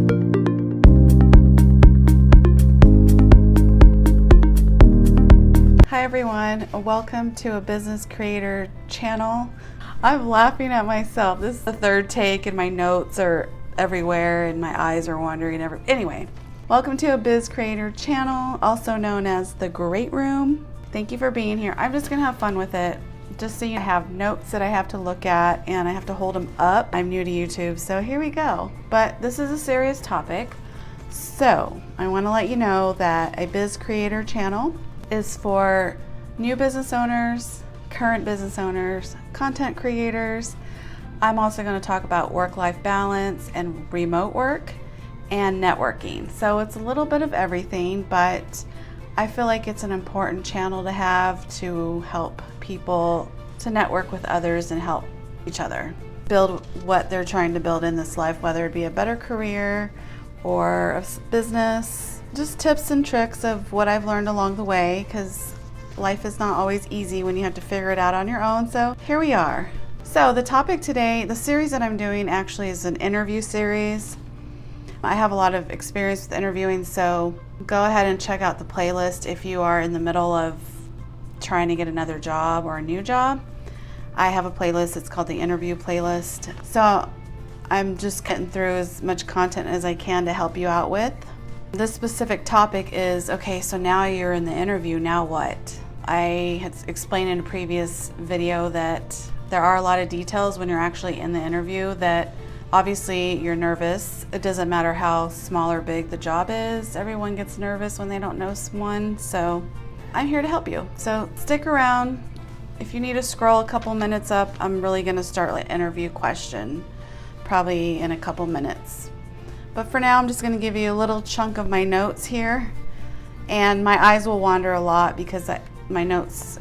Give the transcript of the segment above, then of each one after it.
Hi everyone, welcome to a business creator channel. I'm laughing at myself. This is the third take and my notes are everywhere and my eyes are wandering Anyway, welcome to a biz creator channel, also known as the Great Room. Thank you for being here. I'm just gonna have fun with it. Just so you have notes that I have to look at and I have to hold them up. I'm new to YouTube, so here we go. But this is a serious topic. So I wanna let you know that a biz creator channel is for new business owners, current business owners, content creators. I'm also going to talk about work-life balance and remote work and networking. So it's a little bit of everything, but I feel like it's an important channel to have to help people to network with others and help each other build what they're trying to build in this life, whether it be a better career or a business. Just tips and tricks of what I've learned along the way, because life is not always easy when you have to figure it out on your own. So here we are. So the topic today, the series that I'm doing actually is an interview series. I have a lot of experience with interviewing, so go ahead and check out the playlist if you are in the middle of trying to get another job or a new job. I have a playlist, it's called the interview playlist. So I'm just getting through as much content as I can to help you out with. This specific topic is, okay, so now you're in the interview, now what? I had explained in a previous video that there are a lot of details when you're actually in the interview, that obviously you're nervous. It doesn't matter how small or big the job is. Everyone gets nervous when they don't know someone, so I'm here to help you. So stick around. If you need to scroll a couple minutes up, I'm really gonna start like interview question, probably in a couple minutes. But for now, I'm just going to give you a little chunk of my notes here, and my eyes will wander a lot because my notes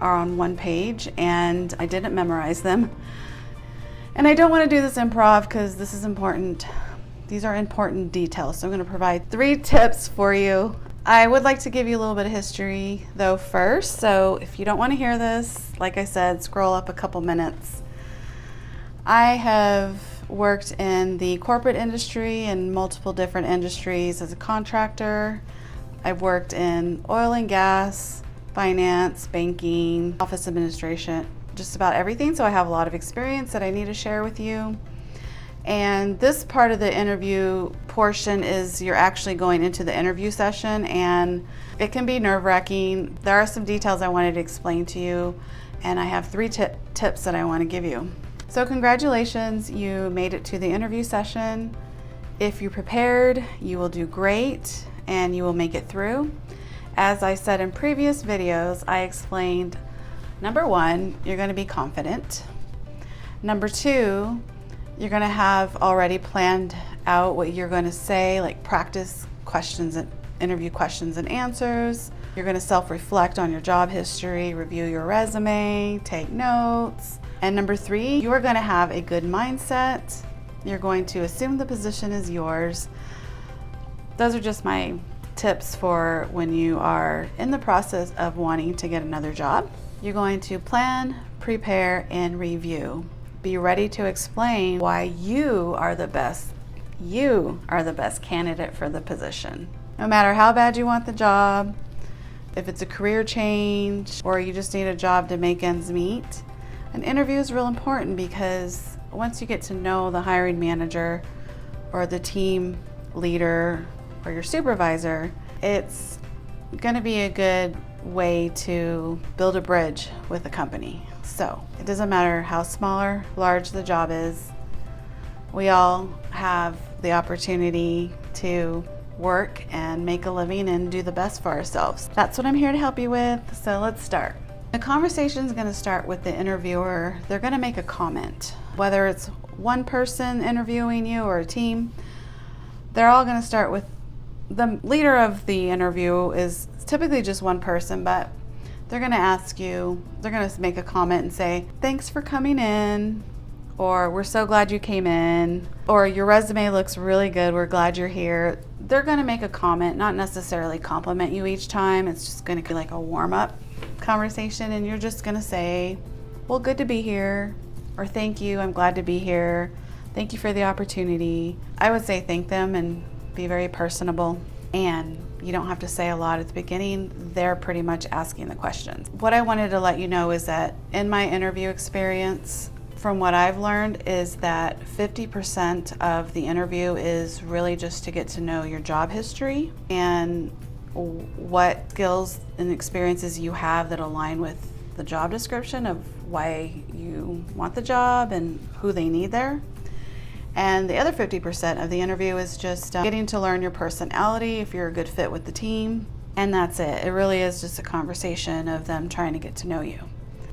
are on one page and I didn't memorize them. And I don't want to do this improv because this is important. These are important details. So I'm going to provide 3 tips for you. I would like to give you a little bit of history though first. So if you don't want to hear this, like I said, scroll up a couple minutes. I have worked in the corporate industry and multiple different industries as a contractor. I've worked in oil and gas, finance, banking, office administration, just about everything. So I have a lot of experience that I need to share with you. And this part of the interview portion is you're actually going into the interview session, and it can be nerve-wracking. There are some details I wanted to explain to you, and I have 3 tips that I want to give you. So congratulations, you made it to the interview session. If you're prepared, you will do great and you will make it through. As I said in previous videos, I explained, number 1, you're going to be confident. Number 2, you're going to have already planned out what you're going to say, like practice questions and interview questions and answers. You're going to self-reflect on your job history, review your resume, take notes. And number 3, you are going to have a good mindset. You're going to assume the position is yours. Those are just my tips for when you are in the process of wanting to get another job. You're going to plan, prepare, and review. Be ready to explain why you are the best. You are the best candidate for the position. No matter how bad you want the job, if it's a career change, or you just need a job to make ends meet, an interview is real important because once you get to know the hiring manager or the team leader or your supervisor, it's going to be a good way to build a bridge with the company. So it doesn't matter how small or large the job is. We all have the opportunity to work and make a living and do the best for ourselves. That's what I'm here to help you with. So let's start. The conversation is going to start with the interviewer. They're going to make a comment. Whether it's one person interviewing you or a team, they're all going to start with the leader of the interview is typically just one person, but they're going to ask you, they're going to make a comment and say, thanks for coming in, or we're so glad you came in, or your resume looks really good, we're glad you're here. They're going to make a comment, not necessarily compliment you each time. It's just going to be like a warm-up conversation, and you're just going to say, well, good to be here, or thank you, I'm glad to be here. Thank you for the opportunity. I would say thank them and be very personable. And you don't have to say a lot at the beginning. They're pretty much asking the questions. What I wanted to let you know is that in my interview experience, from what I've learned, is that 50% of the interview is really just to get to know your job history and what skills and experiences you have that align with the job description of why you want the job and who they need there. And the other 50% of the interview is just getting to learn your personality, if you're a good fit with the team, and that's it. It really is just a conversation of them trying to get to know you.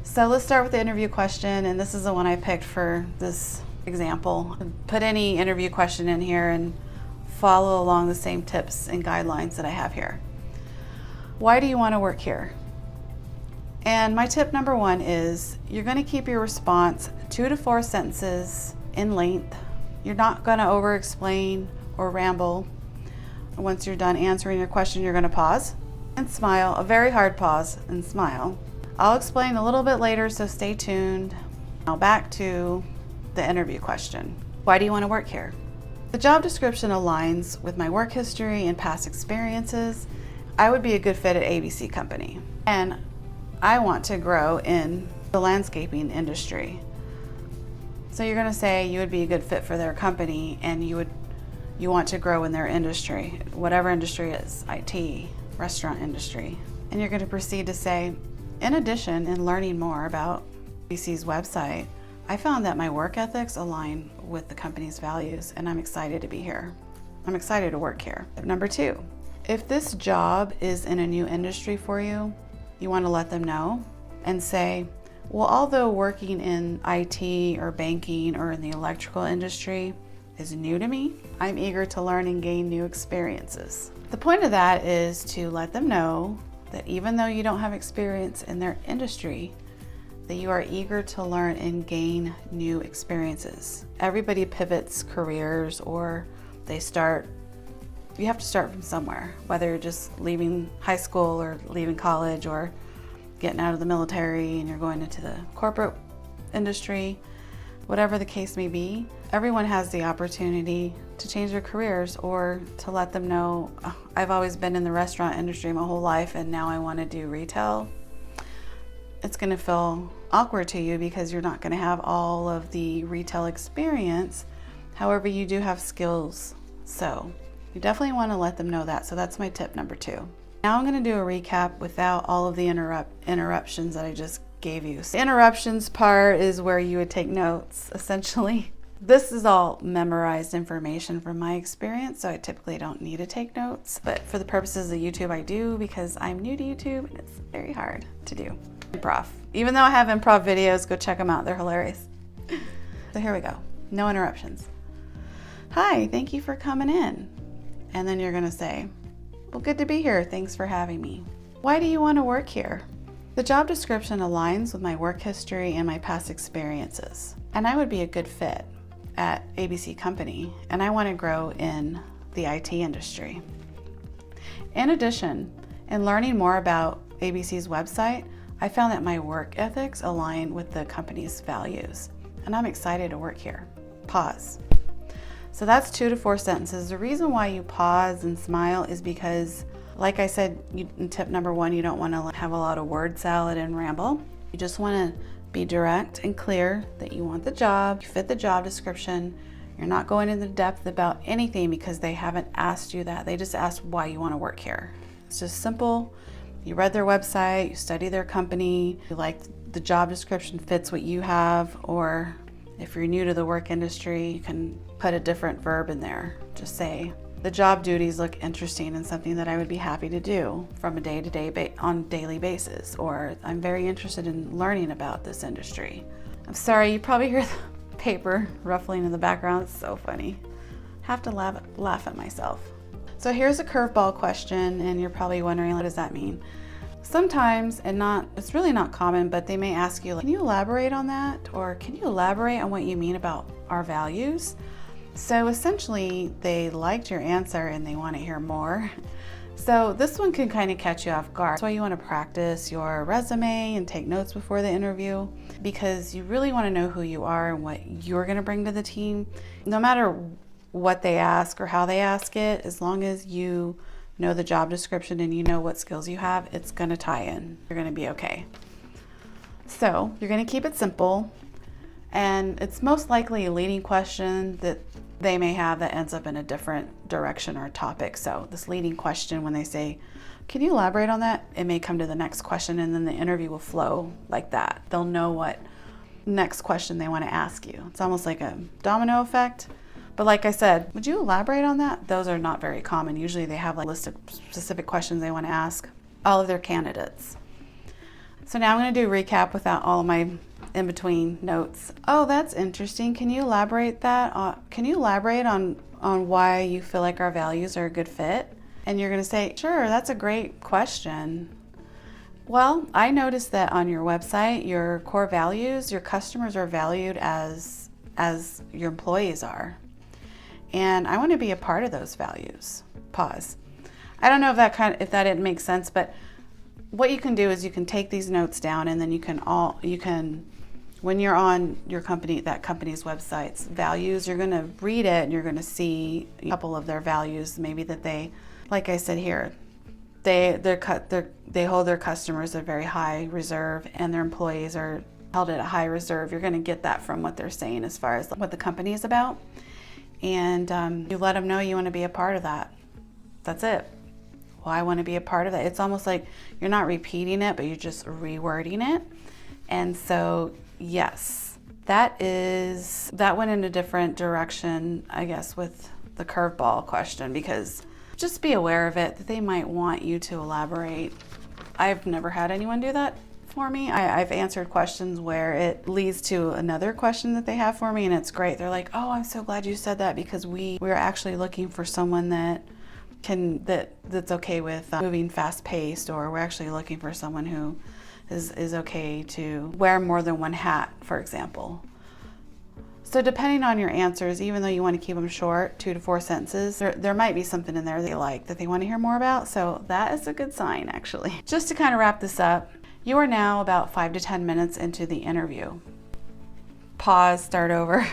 So let's start with the interview question, and this is the one I picked for this example. Put any interview question in here and follow along the same tips and guidelines that I have here. Why do you want to work here? And my tip number one is you're going to keep your response 2 to 4 sentences in length. You're not going to over-explain or ramble. Once you're done answering your question, you're going to pause and smile, a very hard pause, and smile. I'll explain a little bit later, so stay tuned. Now back to the interview question. Why do you want to work here? The job description aligns with my work history and past experiences. I would be a good fit at ABC Company, and I want to grow in the landscaping industry. So you're going to say you would be a good fit for their company and you want to grow in their industry, whatever industry it is, IT, restaurant industry. And you're going to proceed to say, in addition, in learning more about ABC's website, I found that my work ethics align with the company's values and I'm excited to be here. I'm excited to work here. Number 2, if this job is in a new industry for you, you want to let them know and say, well, although working in IT or banking or in the electrical industry is new to me, I'm eager to learn and gain new experiences. The point of that is to let them know that even though you don't have experience in their industry, that you are eager to learn and gain new experiences. Everybody pivots careers or you have to start from somewhere, whether you're just leaving high school or leaving college or getting out of the military and you're going into the corporate industry, whatever the case may be. Everyone has the opportunity to change their careers or to let them know, oh, I've always been in the restaurant industry my whole life and now I want to do retail. It's going to feel awkward to you because you're not going to have all of the retail experience. However, you do have skills. So you definitely want to let them know that. So that's my tip number 2. Now I'm going to do a recap without all of the interruptions that I just gave you. So the interruptions part is where you would take notes, essentially. This is all memorized information from my experience, so I typically don't need to take notes. But for the purposes of YouTube, I do because I'm new to YouTube and it's very hard to do. Improv. Even though I have improv videos, go check them out. They're hilarious. So here we go. No interruptions. Hi, thank you for coming in. And then you're going to say, well, good to be here. Thanks for having me. Why do you want to work here? The job description aligns with my work history and my past experiences, and I would be a good fit at ABC Company, and I want to grow in the IT industry. In addition, in learning more about ABC's website, I found that my work ethics align with the company's values, and I'm excited to work here. Pause. So that's 2 to 4 sentences. The reason why you pause and smile is because, like I said in tip number 1, you don't want to have a lot of word salad and ramble. You just want to be direct and clear that you want the job, you fit the job description. You're not going into depth about anything because they haven't asked you that. They just asked why you want to work here. It's just simple. You read their website, you study their company, you like the job description fits what you have, or if you're new to the work industry, you can put a different verb in there. Just say, the job duties look interesting and something that I would be happy to do from a day-to-day on daily basis, or I'm very interested in learning about this industry. I'm sorry, you probably hear the paper ruffling in the background. It's so funny. Have to laugh at myself. So here's a curveball question, and you're probably wondering, what does that mean? Sometimes, it's really not common, but they may ask you, can you elaborate on that? Or can you elaborate on what you mean about our values? So essentially, they liked your answer and they want to hear more. So this one can kind of catch you off guard. That's why you want to practice your resume and take notes before the interview, because you really want to know who you are and what you're going to bring to the team. No matter what they ask or how they ask it, as long as you know the job description and you know what skills you have, it's going to tie in. You're going to be okay. So you're going to keep it simple, and it's most likely a leading question that they may have that ends up in a different direction or topic. So this leading question, when they say, can you elaborate on that? It may come to the next question, and then the interview will flow like that. They'll know what next question they want to ask you. It's almost like a domino effect. But like I said, would you elaborate on that? Those are not very common. Usually they have like a list of specific questions they want to ask all of their candidates. So now I'm going to do a recap without all of my in-between notes. Oh, that's interesting. Can you elaborate on why you feel like our values are a good fit? And you're going to say, sure, that's a great question. Well, I noticed that on your website, your core values, your customers are valued as your employees are. And I want to be a part of those values. Pause. I don't know if that didn't make sense, but what you can do is you can take these notes down, and then you can when you're on that company's website's values, you're going to read it and you're going to see a couple of their values, maybe that they, like I said here, they hold their customers at a very high reserve, and their employees are held at a high reserve. You're going to get that from what they're saying as far as what the company is about, and you let them know you want to be a part of that. That's it. Well, I want to be a part of that. It's almost like you're not repeating it, but you're just rewording it. And so, yes, that went in a different direction, I guess, with the curveball question, because just be aware of it, that they might want you to elaborate. I've never had anyone do that for me. I've answered questions where it leads to another question that they have for me, and it's great. They're like, oh, I'm so glad you said that, because we're actually looking for someone that's okay with moving fast paced, or we're actually looking for someone who is okay to wear more than one hat, for example. So depending on your answers, even though you want to keep them short, 2 to 4 sentences, there might be something in there that they want to hear more about. So that is a good sign, actually. Just to kind of wrap this up, you are now about 5 to 10 minutes into the interview. Pause, start over.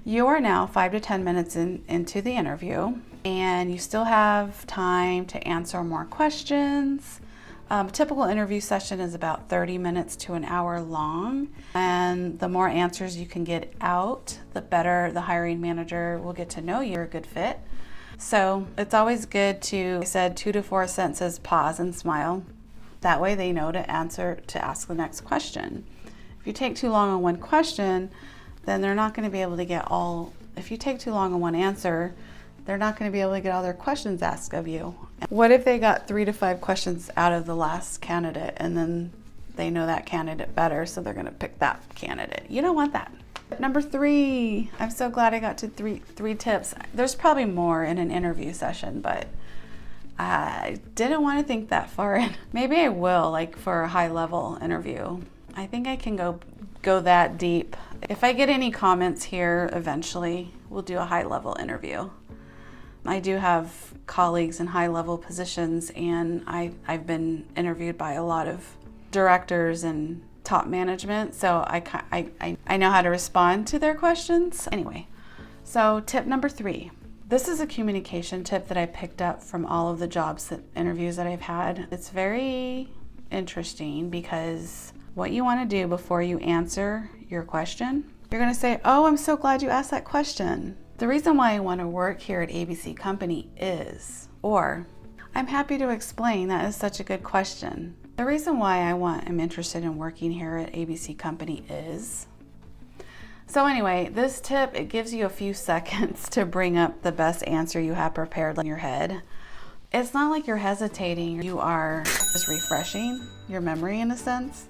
You are now 5 to 10 minutes into the interview, and you still have time to answer more questions. Typical interview session is about 30 minutes to an hour long, and the more answers you can get out, the better the hiring manager will get to know you're a good fit. So it's always good to, I said, 2 to 4 sentences, pause and smile. That way they know to ask the next question. If you take too long on one question, then they're not going to be able to get if you take too long on one answer, they're not going to be able to get all their questions asked of you. What if they got 3 to 5 questions out of the last candidate, and then they know that candidate better, so they're going to pick that candidate? You don't want that. Number 3, I'm so glad I got to three tips. There's probably more in an interview session, but I didn't want to think that far in. Maybe I will, like for a high level interview. I think I can go that deep. If I get any comments here, eventually we'll do a high level interview. I do have colleagues in high level positions, and I've been interviewed by a lot of directors and top management, so I know how to respond to their questions. Anyway, so tip number 3. This is a communication tip that I picked up from all of the interviews that I've had. It's very interesting, because what you want to do before you answer your question, you're going to say, oh, I'm so glad you asked that question. The reason why I want to work here at ABC Company is, or I'm happy to explain, that is such a good question. The reason why I'm interested in working here at ABC Company is. So anyway, this tip, it gives you a few seconds to bring up the best answer you have prepared in your head. It's not like you're hesitating, you are just refreshing your memory in a sense.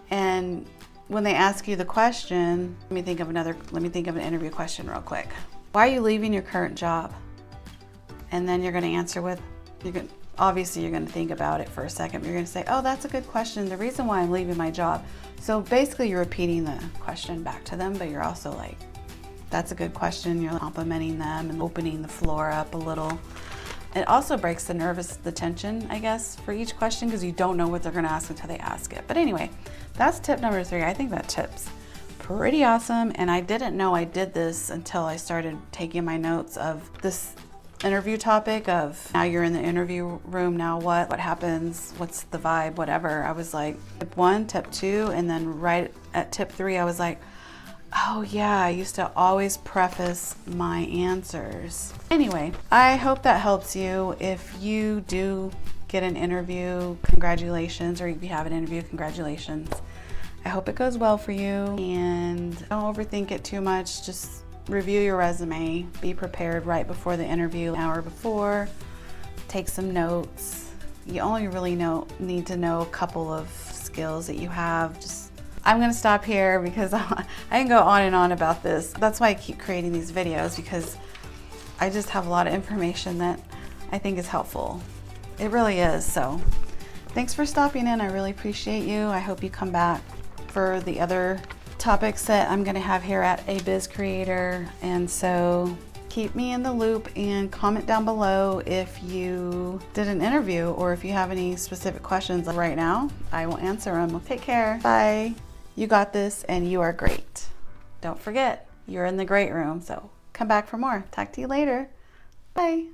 And when they ask you the question, let me think of an interview question real quick. Why are you leaving your current job? And then you're going to answer with, obviously you're going to think about it for a second. You're going to say, oh, that's a good question. The reason why I'm leaving my job. So basically you're repeating the question back to them, but you're also like, that's a good question. You're complimenting them and opening the floor up a little It also breaks the tension, I guess, for each question, because you don't know what they're gonna ask until they ask it. But anyway, that's tip number 3. I think that tip's pretty awesome, and I didn't know I did this until I started taking my notes of this interview topic of now you're in the interview room, now what happens, what's the vibe, whatever. I was like, tip 1, tip 2, and then right at tip 3, I was like, oh yeah, I used to always preface my answers. Anyway, I hope that helps you. If you do get an interview, congratulations, or if you have an interview, congratulations. I hope it goes well for you, and don't overthink it too much. Just review your resume, be prepared right before the interview, an hour before, take some notes. You only really need to know a couple of skills that you have. I'm gonna stop here because I can go on and on about this. That's why I keep creating these videos, because I just have a lot of information that I think is helpful. It really is. So thanks for stopping in. I really appreciate you. I hope you come back for the other topics that I'm gonna have here at A Biz Creator. And so keep me in the loop and comment down below if you did an interview or if you have any specific questions. Right now, I will answer them. Take care. Bye. You got this, and you are great. Don't forget, you're in the great room. So come back for more. Talk to you later. Bye.